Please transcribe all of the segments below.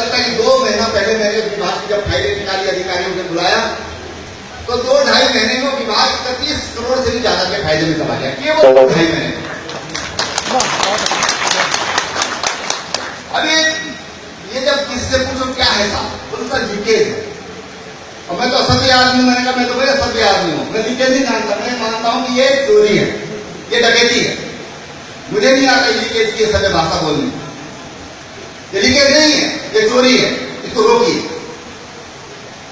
चलता है कि 2 महीना पहले मैंने विभाग की जब फाइलें निकाली, अधिकारियों ने बुलाया, तो 2-2.5 महीने में विभाग 31 करोड़ से भी ज्यादा के फायदे में चला गया, केवल 2-2.5 महीने में। अभी ये जब किससे पूछो क्या है साहब, बोलता लीकेज है। और मैं तो असभ्य आदमी हूं, मैंने कहा मैं तो बड़े असभ्य आदमी हूं, मैं लीकेज नहीं जानता, मैं मानता हूं कि ये चोरी है, ये डकैती है। मुझे नहीं आता लीकेज की सभ्य भाषा बोलनी। ये लीकेज नहीं है, ये चोरी है, इसको रोकिए।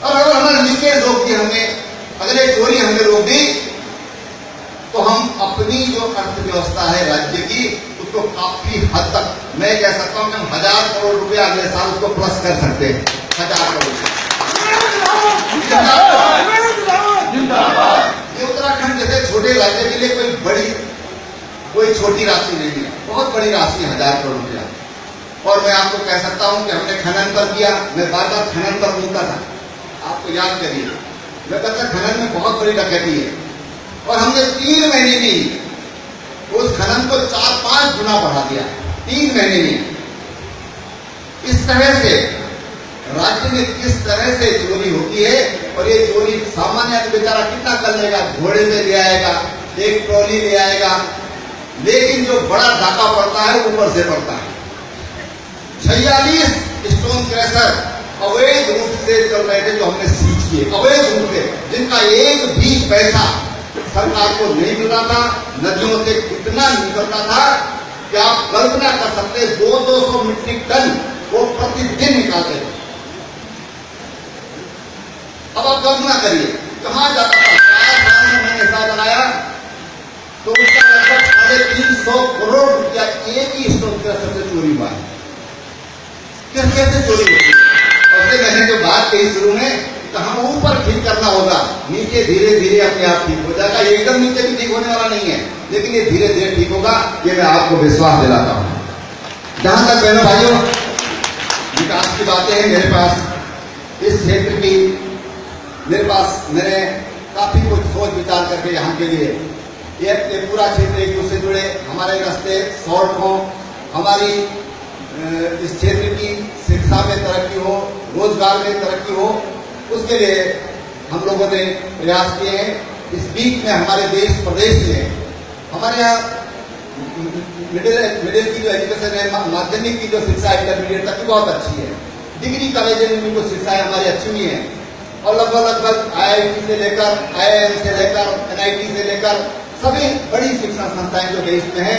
और अगर हमने लीकेज रोक दी, हमने अगर ये चोरी हमने रोक दी, तो हम अपनी जो अर्थव्यवस्था है राज्य की, उसको काफी हद तक मैं कह सकता हूं कि हम 1000 करोड़ रुपया अगले साल उसको प्लस कर सकते हैं। 1000 करोड़। ये उत्तराखंड जैसे छोटे राज्य के लिए कोई छोटी राशि नहीं है, बहुत बड़ी राशि है 1000 करोड़ रुपया। और मैं आपको कह सकता हूं कि हमने खनन पर किया, मैं बार बार खनन पर बोलता था, आपको याद करिए, मैं कहता खनन में बहुत बड़ी डकैती है, और हमने 3 महीने में उस खनन को 4-5 गुना बढ़ा दिया, 3 महीने में। इस तरह से राज्य में किस तरह से चोरी होती है, और ये चोरी सामान्य बेचारा कितना कर लेगा, घोड़े में ले आएगा, एक ट्रॉली ले आएगा, लेकिन जो बड़ा डाका पड़ता है ऊपर से पड़ता है। 46 स्टोन क्रैशर अवैध रूप से चल रहे थे, जो हमने सीज किए अवैध रूप से, जिनका एक भी पैसा सरकार को नहीं मिलता था, नदियों से कितना निकलता था कि आप कल्पना कर सकते, 200-200 मीट्रिक टन वो प्रतिदिन निकालते थे। अब आप कल्पना करिए कहां जाता था। 4 साल में मैंने हिसाब लगाया तो उसका लगभग 350 करोड़ रुपया एक ही स्टोन क्रशर से चोरी हुआ है। कैसे चोरी होती है? और मैंने जो बात कही शुरू में, तो हम ऊपर ठीक करना होगा, नीचे धीरे धीरे अपने आप ठीक हो जाएगा। एकदम नीचे भी ठीक होने वाला नहीं है, लेकिन ये धीरे धीरे ठीक होगा, ये मैं आपको विश्वास दिलाता हूं। जहां तक बहनों भाइयों विकास की बातें हैं, मेरे पास इस क्षेत्र की मैंने काफी कुछ सोच विचार करके यहाँ के लिए ये पूरा क्षेत्र एक दूसरे से जुड़े, हमारे रास्ते शॉर्ट हो, हमारी इस क्षेत्र की शिक्षा में तरक्की हो, रोजगार में तरक्की हो, उसके लिए हम लोगों ने प्रयास किए हैं। इस बीच में हमारे देश प्रदेश में हमारे यहाँ मिडिल की जो एजुकेशन है, माध्यमिक की जो शिक्षा इंटरमीडिएट तक की बहुत अच्छी है, डिग्री कॉलेज में जो शिक्षाएं हमारी अच्छी हुई हैं, और लगभग IIT से लेकर IIM से लेकर NIT से लेकर सभी बड़ी शिक्षा संस्थाएं जो देश में है,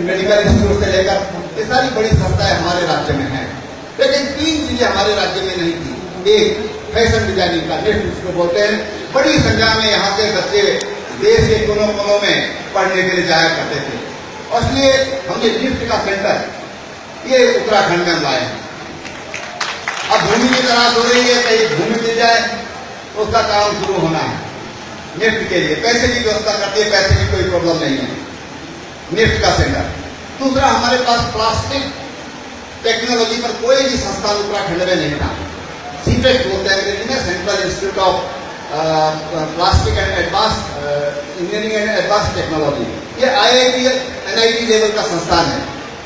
मेडिकल इंस्टीट्यूट से लेकर ये सारी बड़ी संस्थाएं हमारे राज्य में हैं। लेकिन 3 चीजें हमारे राज्य में नहीं थी। एक, फैशन डिजाइनिंग का निफ्ट जिसको बोलते हैं, बड़ी संख्या में यहाँ से बच्चे देश के कोनों कोनों में पढ़ने के लिए जाया करते थे, और इसलिए हमने निफ्ट का सेंटर ये उत्तराखंड में हम लाए हैं। अब भूमि की तलाश हो रही है, कहीं भूमि मिल जाए तो उसका काम शुरू होना है। निफ्ट के लिए पैसे की व्यवस्था करती है, पैसे की कोई प्रॉब्लम नहीं है, निफ्ट का सेंटर। दूसरा, हमारे पास प्लास्टिक टेक्नोलॉजी पर कोई भी संस्थान उत्तराखंड में नहीं था। सीपेट बोलते हैं अंग्रेजी में, central institute of plastic and advance engineering and advance technology, ये IIT NIT लेवल का संस्थान है,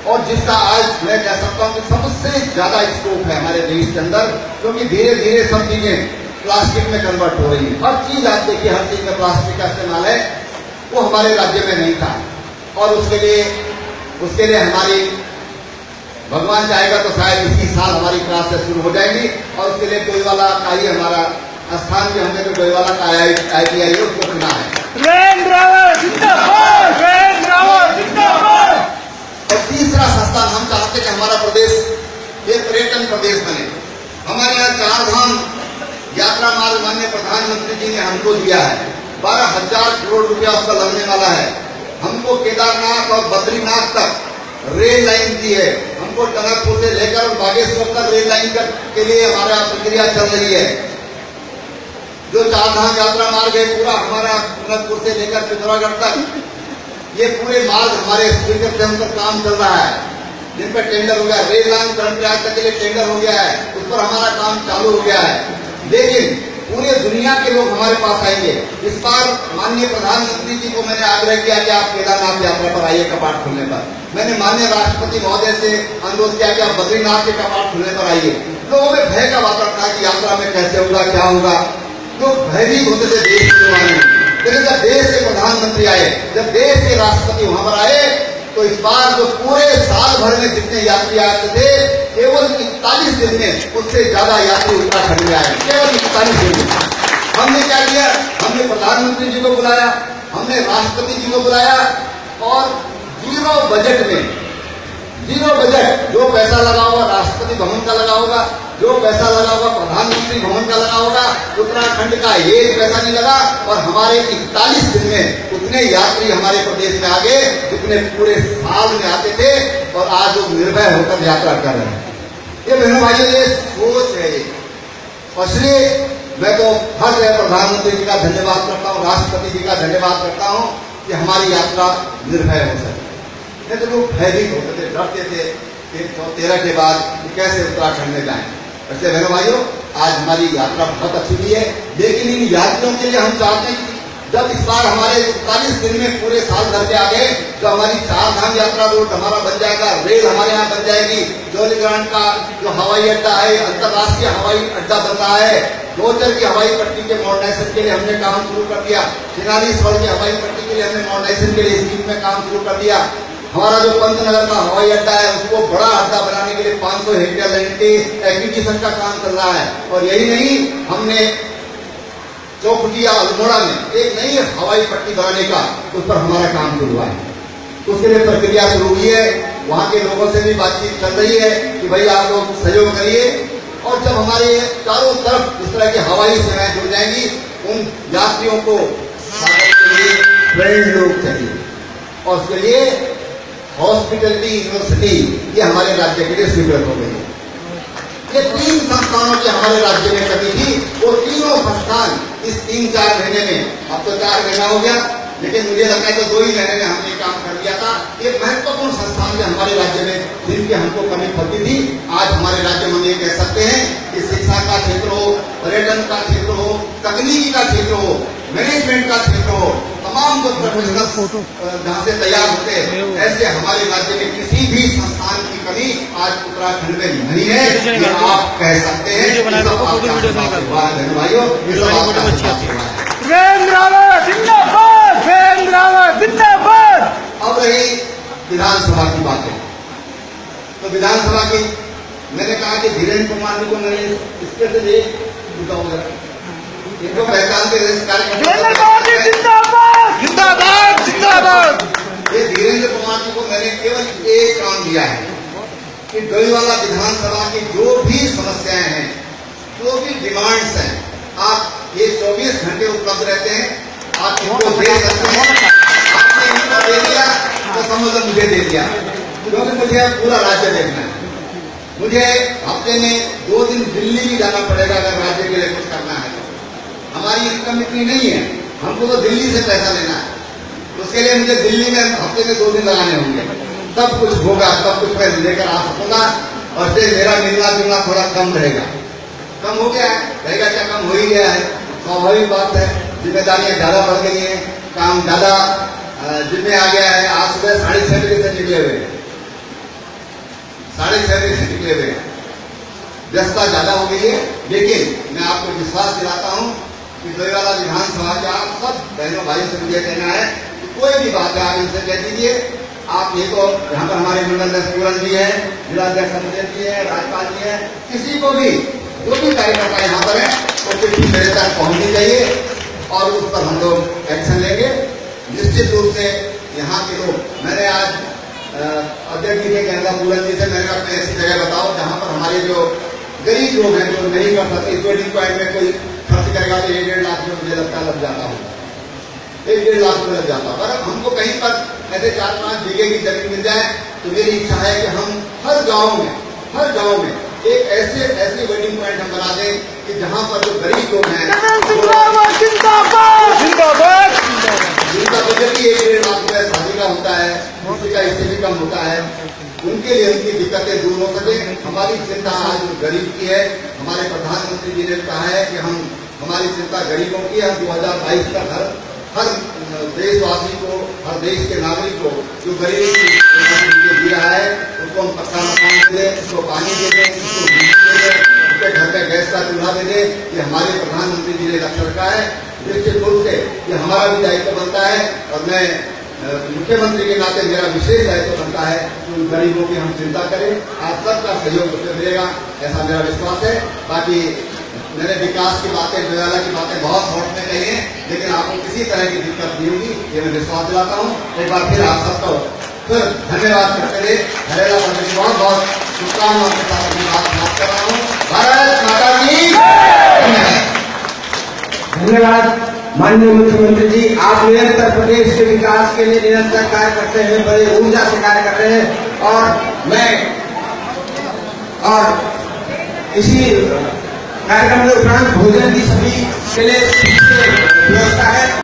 और जिसका आज मैं कह सकता हूं कि सबसे ज्यादा स्कोप है हमारे देश के अंदर, क्योंकि धीरे धीरे सब चीजें प्लास्टिक में कन्वर्ट हो रही है। हर चीज आप देखिए, हर चीज में प्लास्टिक का इस्तेमाल है, वो हमारे राज्य में नहीं था। और उसके लिए हमारी, भगवान चाहेगा तो शायद इसी साल हमारी क्लासेस शुरू हो जाएगी, और उसके लिए डोईवाला का ही हमारा स्थान भी, हमने तो डोईवाला का ITI उसको चुना है। और तीसरा संस्थान, हम चाहते कि हमारा प्रदेश एक पर्यटन प्रदेश बने। हमारे यहाँ 4 धाम यात्रा मार्ग माननीय प्रधानमंत्री जी ने हमको दिया है, 12,000 करोड़ रुपया उसका लगने वाला है। हमको केदारनाथ और बद्रीनाथ तक रेल लाइन दी है, हमको टनकपुर से लेकर बागेश्वर तक रेल लाइन के लिए हमारा प्रक्रिया चल रही है। जो 4 धाम यात्रा मार्ग है पूरा हमारा टनकपुर से लेकर पिथौरागढ़ तक, ये पूरे मार्ग हमारे स्पीकर पर काम चल रहा है, जिन पर टेंडर हो गया। रेल लाइन कर्णप्रयाग तक के लिए टेंडर हो गया है, उस पर हमारा काम चालू हो गया है। लेकिन पूरे दुनिया के लोग हमारे पास आएंगे। इस बार माननीय प्रधानमंत्री जी को मैंने आग्रह किया कि आप केदारनाथ यात्रा पर आइए कपाट खुलने पर। मैंने माननीय राष्ट्रपति महोदय से अनुरोध किया कि आप बद्रीनाथ के कपाट खुलने पर आइए। लोगों में भय का वातावरण था कि यात्रा में कैसे होगा, क्या होगा, लोग भयभीत होते थे देश के आने में। लेकिन जब देश के प्रधानमंत्री आए, जब देश के राष्ट्रपति वहां पर आए, तो इस बार जो पूरे साल भर में जितने यात्री आते थे, केवल 41 दिन में उससे ज्यादा यात्री उत्तराखंड में आए। केवल 41 दिन में हमने क्या किया, हमने प्रधानमंत्री जी को बुलाया, हमने राष्ट्रपति जी को बुलाया और जीरो बजट में, जीरो बजट, जो पैसा लगा होगा राष्ट्रपति भवन का लगा होगा, जो पैसा लगा होगा प्रधानमंत्री भवन का लगा होगा, उत्तराखंड का एक पैसा नहीं लगा। और हमारे 41 दिन में उतने यात्री हमारे प्रदेश में आ गए जितने पूरे साल में आते थे, और आज वो निर्भय होकर यात्रा कर रहे हैं। ये बहनों भाइयों, ये सोच है ये। और इसलिए मैं तो हर जगह प्रधानमंत्री जी का धन्यवाद करता हूँ, राष्ट्रपति जी का धन्यवाद करता हूँ कि हमारी यात्रा निर्भय हो सके। नहीं तो लोग भयभीत होते थे, डरते थे 13 के बाद कैसे उत्तराखंड में जाएं। इसलिए बहनों भाइयों, आज हमारी यात्रा बहुत अच्छी हुई है। लेकिन इन यात्रियों के लिए हम चाहते हैं कि जब इस बार हमारे 41 दिन में पूरे साल भर के आ गए, तो हमारी 4 धाम यात्रा रूट हमारा बन जाएगा, रेल हमारे यहाँ बन जाएगी, जौलीग्रांट का जो हवाई अड्डा है, अंतर्राष्ट्रीय हवाई अड्डा बन रहा है, गोचर की हवाई पट्टी के मॉडर्नाइजेशन के लिए हमने काम शुरू कर दिया, चिनाली सौर की हवाई पट्टी के लिए हमने मॉडर्नाइजेशन के लिए स्कीम में काम शुरू कर दिया। हमारा जो पंतनगर का हवाई अड्डा है, उसको बड़ा अड्डा बनाने के लिए 500 हेक्टेयर लैंड के एक्विजिशन का काम चल रहा है। और यही नहीं, हमने चौखुटिया अल्मोड़ा में एक नई हवाई पट्टी बनाने का, उस पर हमारा काम शुरू हुआ है। उसके लिए प्रक्रिया शुरू हुई है। वहां के लोगों से भी बातचीत चल रही है कि भाई आप लोग सहयोग करिए। और जब हमारे चारों तरफ इस तरह की हवाई सेवाएं जुड़ जाएंगी, उन यात्रियों को स्वागत के लिए ट्रेन लोग चाहिए, और उसके लिए हॉस्पिटलिटी यूनिवर्सिटी ये हमारे राज्य के लिए स्वीकृत हो गई है। ये 3 संस्थानों की हमारे राज्य में कमी थी, वो तीनों संस्थान इस 3-4 महीने में, अब तो 4 महीना हो गया, लेकिन मुझे लगता है कि 2 ही महीने में हमने काम कर दिया था। ये महत्वपूर्ण संस्थान जो हमारे राज्य में, जिनकी हमको कमी पड़ती थी, आज हमारे राज्य में ये कह सकते हैं कि शिक्षा का क्षेत्र हो, पर्यटन का क्षेत्र हो, तकनीकी का क्षेत्र हो, मैनेजमेंट का क्षेत्र हो, तमाम जो प्रोफेशनल जहाँ से तैयार होते हैं, ऐसे हमारे राज्य में किसी भी संस्थान की कमी आज उत्तराखंड में नहीं है, ये आप कह सकते हैं। भाइयों, अब रही विधानसभा की बातें, तो विधानसभा की मैंने कहा कि धीरेन्द्र कुमार जी को मैंने इसके से इनको पहचानते ये धीरेन्द्र कुमार जी को मैंने केवल एक काम दिया है कि डोईवाला विधानसभा की जो भी समस्याएं हैं, जो भी डिमांड्स हैं, आप ये 24 घंटे उपलब्ध रहते हैं, आप इनको दे सकते हैं। आपने इनको दे दिया तो समझ मुझे दे दिया, क्योंकि मुझे पूरा राज्य देखना है। मुझे हफ्ते में 2 दिन दिल्ली भी जाना पड़ेगा अगर राज्य के लिए कुछ करना है। हमारी इनकम इतनी नहीं है, हमको तो दिल्ली से पैसा लेना है, उसके लिए मुझे दिल्ली में हफ्ते में 2 दिन लगाने होंगे, तब कुछ होगा, तब कुछ मैं लेकर आ सकूंगा। और फिर मेरा मिलना जुलना थोड़ा कम रहेगा, कम हो गया है, रहेगा क्या, कम हो ही गया है, स्वाभाविक बात है। जिम्मेदारियां ज्यादा बढ़ गई है, काम ज्यादा जिम्मे आ गया है। आज सुबह 6:30 बजे से निकले हुए, 6:30 बजे से निकले हुए, व्यस्तता ज्यादा हो गई है। लेकिन मैं आपको विश्वास दिलाता हूं कि डोईवाला विधानसभा के आप सब बहनों भाइयों से मुझे कहना है कि कोई भी बात है आप इनसे कह दीजिए। आप ये तो यहाँ पर हमारे मंडल अध्यक्ष पूरन जी है, जिलाध्यक्ष संजय जी है, राज्यपाल जी है, किसी को भी जो भी कार्यकर्ता यहाँ पर है वो चिट्ठी मेरे तक पहुंचनी चाहिए और उस पर हम लोग एक्शन लेंगे। निश्चित रूप से यहाँ के लोग, मैंने आज अध्यक्ष जी से कहना, पूरन जी से मैंने अपने ऐसी जगह बताओ जहाँ पर हमारे जो गरीब लोग हैं जो नहीं कर सकते, इस वेडिंग पॉइंट में कोई खर्च करेगा तो 1-1.5 लाख में मुझे लगता लग जाता होगा, 1-1.5 लाख में लग जाता। पर हमको कहीं पर ऐसे 4-5 बीघे की जमीन मिल जाए तो मेरी इच्छा है कि हम हर गांव में एक ऐसे वेडिंग पॉइंट हम बना दें कि जहां पर जो गरीब लोग हैं, जिनका बजट ही 1-1.5 लाख रुपए शादी का होता है, किसी का इससे भी कम होता है, उनके लिए उनकी दिक्कतें दूर हो सके। हमारी चिंता आज गरीब की है। हमारे प्रधानमंत्री जी ने कहा है कि हम हमारी चिंता गरीबों की है। 2022 तक हर देशवासी को, हर देश के नागरिक को जो गरीब जी रहा है उसको हम पक्का मकान दे दें, उसको पानी दे दें, उसको बिजली दे दें, उसके घर में गैस का चूल्हा दे दें। ये हमारे प्रधानमंत्री जी ने लक्ष्य रखा है। निश्चित रूप से ये हमारा भी दायित्व बनता है और मैं मुख्यमंत्री के नाते मेरा विशेष दायित्व बनता है कि उन गरीबों की हम चिंता करें। आप सबका सहयोग उससे मिलेगा, ऐसा मेरा विश्वास है। बाकी मैंने विकास की बातें, उजाला की बातें बहुत शॉर्ट में कही हैं, लेकिन आपको किसी तरह की दिक्कत नहीं होगी, ये मैं विश्वास दिलाता हूँ। एक बार फिर आप सबको फिर धन्यवाद करते हुए हरेला पंडित जी बहुत बहुत शुभकामनाओं के साथ अपनी बात समाप्त कर रहा हूँ। भारत माता की धन्यवाद। माननीय मुख्यमंत्री जी, आप निरंतर प्रदेश के विकास के लिए निरंतर कार्य करते हैं, बड़े ऊर्जा से कार्य कर रहे हैं और इसी कार्यक्रम के उपरांत भोजन की सभी के लिए व्यवस्था है।